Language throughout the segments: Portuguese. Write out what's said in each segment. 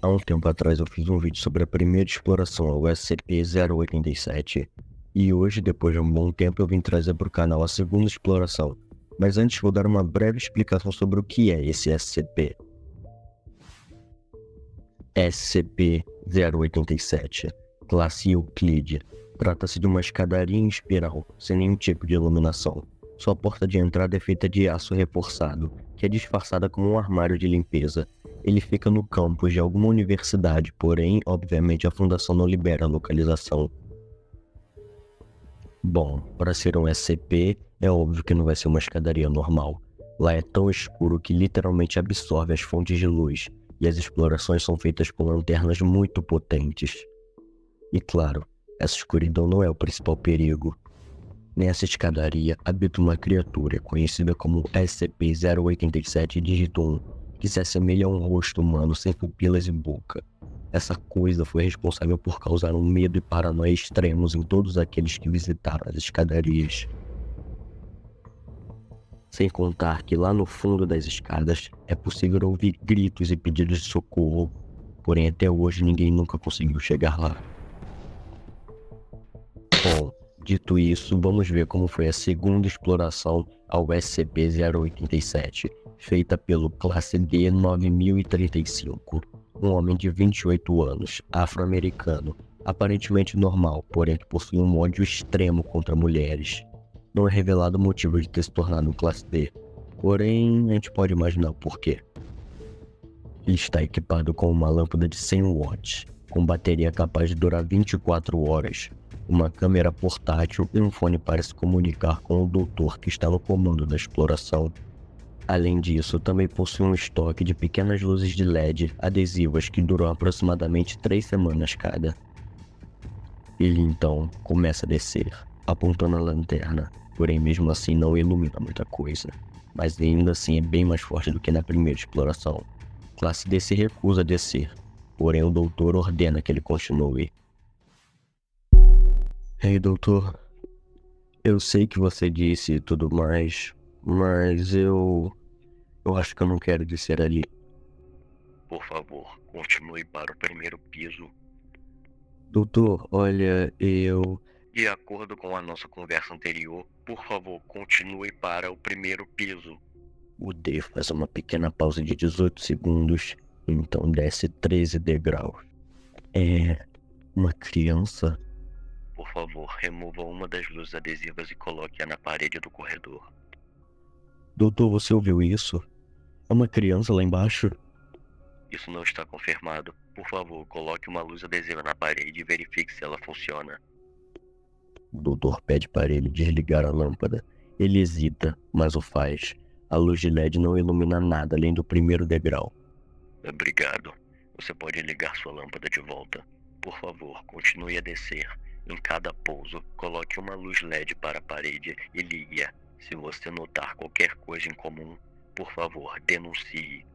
Há um tempo atrás eu fiz um vídeo sobre a primeira exploração ao SCP-087 e hoje, depois de um bom tempo, eu vim trazer para o canal a segunda exploração. Mas antes vou dar uma breve explicação sobre o que é esse SCP. SCP-087, classe Euclide. Trata-se de uma escadaria em espiral, sem nenhum tipo de iluminação. Sua porta de entrada é feita de aço reforçado, que é disfarçada como um armário de limpeza. Ele fica no campus de alguma universidade, porém, obviamente, a fundação não libera a localização. Bom, para ser um SCP, é óbvio que não vai ser uma escadaria normal. Lá é tão escuro que literalmente absorve as fontes de luz, e as explorações são feitas com lanternas muito potentes. E claro, essa escuridão não é o principal perigo. Nessa escadaria habita uma criatura conhecida como SCP-087 dígito 1, que se assemelha a um rosto humano sem pupilas e boca. Essa coisa foi responsável por causar um medo e paranoia extremos em todos aqueles que visitaram as escadarias. Sem contar que lá no fundo das escadas é possível ouvir gritos e pedidos de socorro, porém até hoje ninguém nunca conseguiu chegar lá. Bom, dito isso, vamos ver como foi a segunda exploração ao SCP-087, feita pelo Classe D-9035, um homem de 28 anos, afro-americano, aparentemente normal, porém que possui um ódio extremo contra mulheres. Não é revelado o motivo de ter se tornado um Classe D, porém a gente pode imaginar o porquê. Ele está equipado com uma lâmpada de 100 watts, com bateria capaz de durar 24 horas, uma câmera portátil e um fone para se comunicar com o doutor que está no comando da exploração. Além disso, também possui um estoque de pequenas luzes de LED adesivas que duram aproximadamente 3 semanas cada. Ele então começa a descer, apontando a lanterna, porém mesmo assim não ilumina muita coisa, mas ainda assim é bem mais forte do que na primeira exploração. Classe D se recusa a descer, porém o doutor ordena que ele continue. Ei, doutor, eu sei que você disse e tudo mais, mas eu acho que eu não quero descer ali. Por favor, continue para o primeiro piso. Doutor, olha, De acordo com a nossa conversa anterior, por favor, continue para o primeiro piso. O D faz uma pequena pausa de 18 segundos, então desce 13 degraus. É uma criança? Por favor, remova uma das luzes adesivas e coloque-a na parede do corredor. Doutor, você ouviu isso? É uma criança lá embaixo? Isso não está confirmado. Por favor, coloque uma luz adesiva na parede e verifique se ela funciona. O doutor pede para ele desligar a lâmpada. Ele hesita, mas o faz. A luz de LED não ilumina nada além do primeiro degrau. Obrigado. Você pode ligar sua lâmpada de volta. Por favor, continue a descer. Em cada pouso, coloque uma luz LED para a parede e ligue-a. Se você notar qualquer coisa incomum, por favor, denuncie.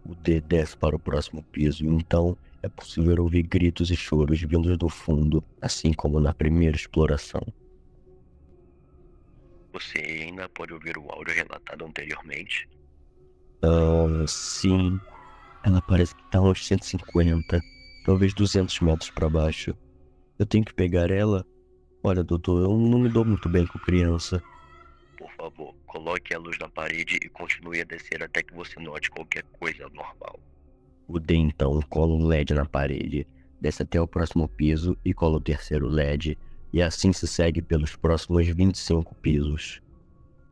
O D desce para o próximo piso e então é possível ouvir gritos e choros vindos do fundo, assim como na primeira exploração. Você ainda pode ouvir o áudio relatado anteriormente? Sim. Ela parece que está a uns 150, talvez 200 metros para baixo. Eu tenho que pegar ela? Olha, doutor, eu não me dou muito bem com criança. Por favor, coloque a luz na parede e continue a descer até que você note qualquer coisa anormal. O D então cola um LED na parede, desce até o próximo piso e cola o terceiro LED, e assim se segue pelos próximos 25 pisos.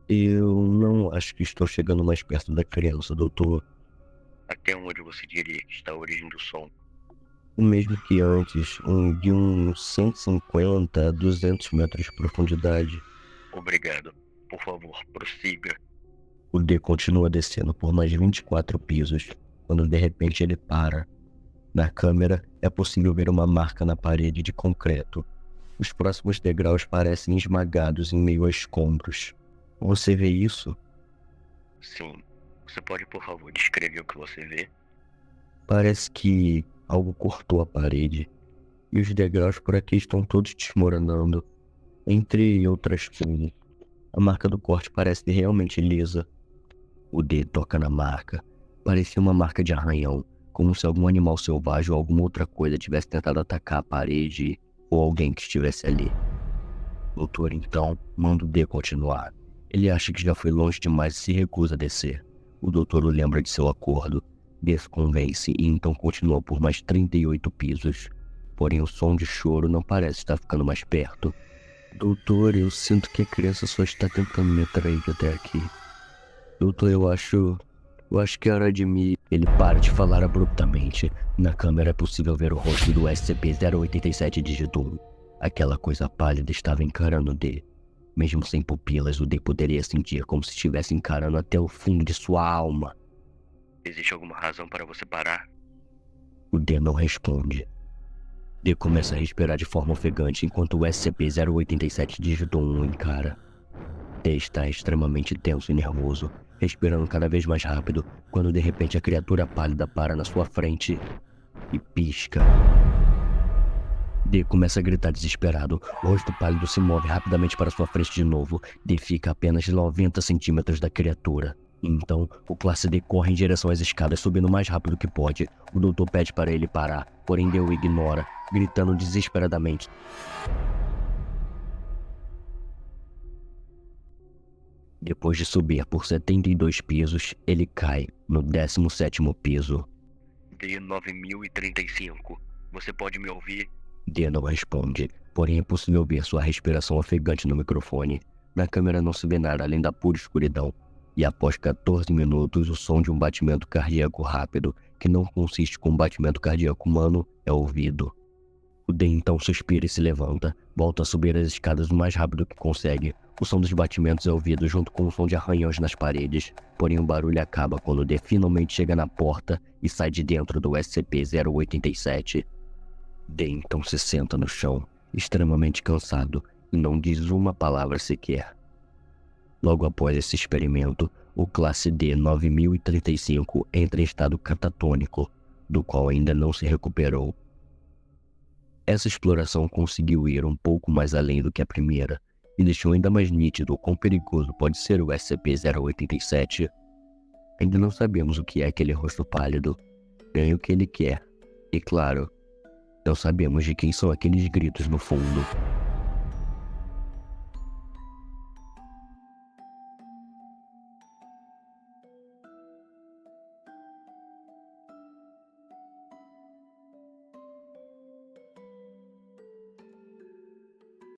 Eu não acho que estou chegando mais perto da criança, doutor. Até onde você diria que está a origem do som? O mesmo que antes, de uns 150 a 200 metros de profundidade. Obrigado. Por favor, prossiga. O D continua descendo por mais 24 pisos, quando de repente ele para. Na câmera, é possível ver uma marca na parede de concreto. Os próximos degraus parecem esmagados em meio a escombros. Você vê isso? Sim. Você pode, por favor, descrever o que você vê? Parece que algo cortou a parede, e os degraus por aqui estão todos desmoronando, entre outras coisas. A marca do corte parece realmente lisa. O D toca na marca. Parecia uma marca de arranhão, como se algum animal selvagem ou alguma outra coisa tivesse tentado atacar a parede ou alguém que estivesse ali. O doutor então manda o D continuar. Ele acha que já foi longe demais e se recusa a descer. O doutor o lembra de seu acordo, desconvence e então continua por mais 38 pisos. Porém o som de choro não parece estar ficando mais perto. Doutor, eu sinto que a criança só está tentando me atrair até aqui. Doutor, eu acho que é hora de me... Ele para de falar abruptamente. Na câmera é possível ver o rosto do SCP-087 dígito 1. Aquela coisa pálida estava encarando o D. Mesmo sem pupilas, o D poderia sentir como se estivesse encarando até o fundo de sua alma. Existe alguma razão para você parar? O D não responde. D começa a respirar de forma ofegante enquanto o SCP-087 dígito 1 o encara. D está extremamente tenso e nervoso, respirando cada vez mais rápido, quando de repente a criatura pálida para na sua frente e pisca. D começa a gritar desesperado. O rosto pálido se move rapidamente para sua frente de novo. D fica a apenas 90 centímetros da criatura. Então, o classe D corre em direção às escadas, subindo o mais rápido que pode. O doutor pede para ele parar, porém D o ignora, gritando desesperadamente. Depois de subir por 72 pisos, ele cai no 17º piso. D9035, você pode me ouvir? D não responde, porém é possível ver sua respiração ofegante no microfone. Na câmera não se vê nada além da pura escuridão. E após 14 minutos, o som de um batimento cardíaco rápido, que não consiste com um batimento cardíaco humano, é ouvido. O D então suspira e se levanta, volta a subir as escadas o mais rápido que consegue. O som dos batimentos é ouvido junto com o som de arranhões nas paredes, porém o barulho acaba quando o D finalmente chega na porta e sai de dentro do SCP-087. D então se senta no chão, extremamente cansado, e não diz uma palavra sequer. Logo após esse experimento, o classe D9035 entra em estado catatônico, do qual ainda não se recuperou. Essa exploração conseguiu ir um pouco mais além do que a primeira, e deixou ainda mais nítido o quão perigoso pode ser o SCP-087. Ainda não sabemos o que é aquele rosto pálido, nem o que ele quer, e claro, não sabemos de quem são aqueles gritos no fundo.